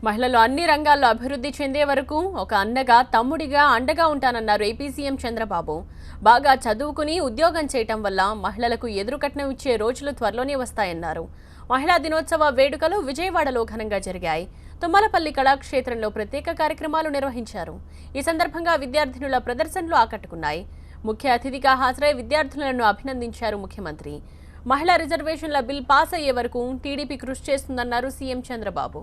మహిళలు అన్ని రంగాల్లో అభివృద్ధి చెందే వరకు ఒక అన్నగా తమ్ముడిగా అండగా ఉంటానన్నారు ఏపీ సీఎం చంద్రబాబు. బాగా చదువుకుని ఉద్యోగం చేయటం వల్ల మహిళలకు ఎదురుకట్నం ఇచ్చే రోజులు త్వరలోనే వస్తాయన్నారు. మహిళా దినోత్సవ వేడుకలు విజయవాడలో ఘనంగా జరిగాయి. తుమ్మలపల్లి కళాక్షేత్రంలో ప్రత్యేక కార్యక్రమాలు నిర్వహించారు. ఈ సందర్భంగా విద్యార్థినుల ప్రదర్శనలు ఆకట్టుకున్నాయి. ముఖ్య అతిథిగా హాజరై విద్యార్థులను అభినందించారు ముఖ్యమంత్రి. మహిళా రిజర్వేషన్ల బిల్ పాస్ అయ్యే వరకు టీడీపీ కృషి చేస్తుందన్నారు సీఎం చంద్రబాబు.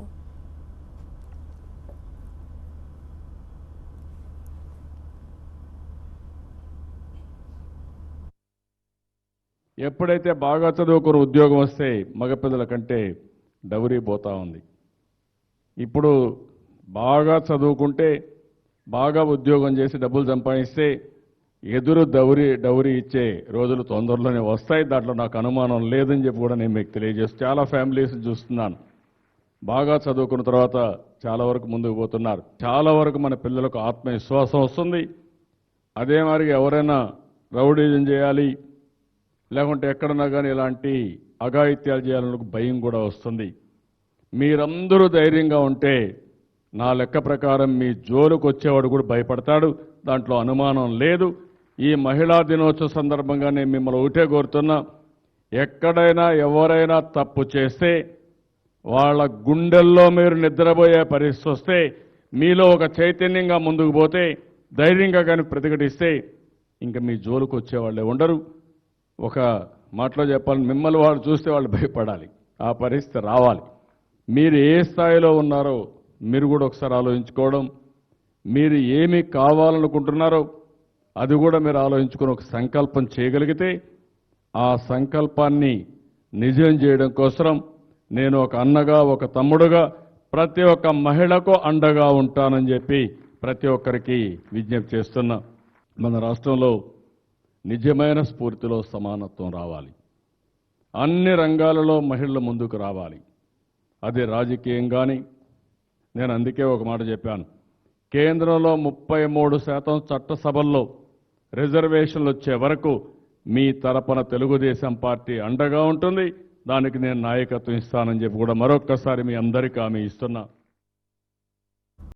ఎప్పుడైతే బాగా చదువుకుని ఉద్యోగం వస్తే మగపిల్లల కంటే డౌరీ పోతా ఉంది. ఇప్పుడు బాగా చదువుకుంటే బాగా ఉద్యోగం చేసి డబ్బులు సంపాదిస్తే ఎదురు డౌరీ ఇచ్చే రోజులు తొందరలోనే వస్తాయి. దాంట్లో నాకు అనుమానం లేదని చెప్పి కూడా నేను మీకు తెలియజేస్తాను. చాలా ఫ్యామిలీస్ చూస్తున్నాను, బాగా చదువుకున్న తర్వాత చాలా వరకు ముందుకు పోతున్నారు. చాలా వరకు మన పిల్లలకు ఆత్మవిశ్వాసం వస్తుంది. అదే మరి ఎవరైనా రౌడీజం చేయాలి లేకుంటే ఎక్కడన్నా కానీ ఇలాంటి అఘాయిత్యాలు చేయాలని భయం కూడా వస్తుంది. మీరందరూ ధైర్యంగా ఉంటే నా లెక్క ప్రకారం మీ జోలుకు వచ్చేవాడు కూడా భయపడతాడు. దాంట్లో అనుమానం లేదు. ఈ మహిళా దినోత్సవ సందర్భంగా నేను మిమ్మల్ని ఒకటే కోరుతున్నా, ఎక్కడైనా ఎవరైనా తప్పు చేస్తే వాళ్ళ గుండెల్లో మీరు నిద్రపోయే పరిస్థితి వస్తే మీలో ఒక చైతన్యంగా ముందుకు పోతే ధైర్యంగా కానీ ప్రతిఘటిస్తే ఇంకా మీ జోలుకు వచ్చేవాళ్ళే ఉండరు. ఒక మాటలో చెప్పాలని మిమ్మల్ని వాళ్ళు చూస్తే వాళ్ళు భయపడాలి. ఆ పరిస్థితి రావాలి. మీరు ఏ స్థాయిలో ఉన్నారో మీరు కూడా ఒకసారి ఆలోచించుకోవడం, మీరు ఏమి కావాలనుకుంటున్నారో అది కూడా మీరు ఆలోచించుకొని ఒక సంకల్పం చేయగలిగితే ఆ సంకల్పాన్ని నిజం చేయడం కోసం నేను ఒక అన్నగా ఒక తమ్ముడుగా ప్రతి ఒక్క మహిళకు అండగా ఉంటానని చెప్పి ప్రతి ఒక్కరికి విజ్ఞప్తి చేస్తున్నా. మన రాష్ట్రంలో నిజమైన స్ఫూర్తిలో సమానత్వం రావాలి. అన్ని రంగాలలో మహిళలు ముందుకు రావాలి. అది రాజకీయం కానీ, నేను అందుకే ఒక మాట చెప్పాను, కేంద్రంలో 33% చట్టసభల్లో రిజర్వేషన్లు వచ్చే వరకు మీ తరపున తెలుగుదేశం పార్టీ అండగా ఉంటుంది. దానికి నేను నాయకత్వం ఇస్తానని చెప్పి కూడా మరొక్కసారి మీ అందరికీ హామీ ఇస్తున్నా.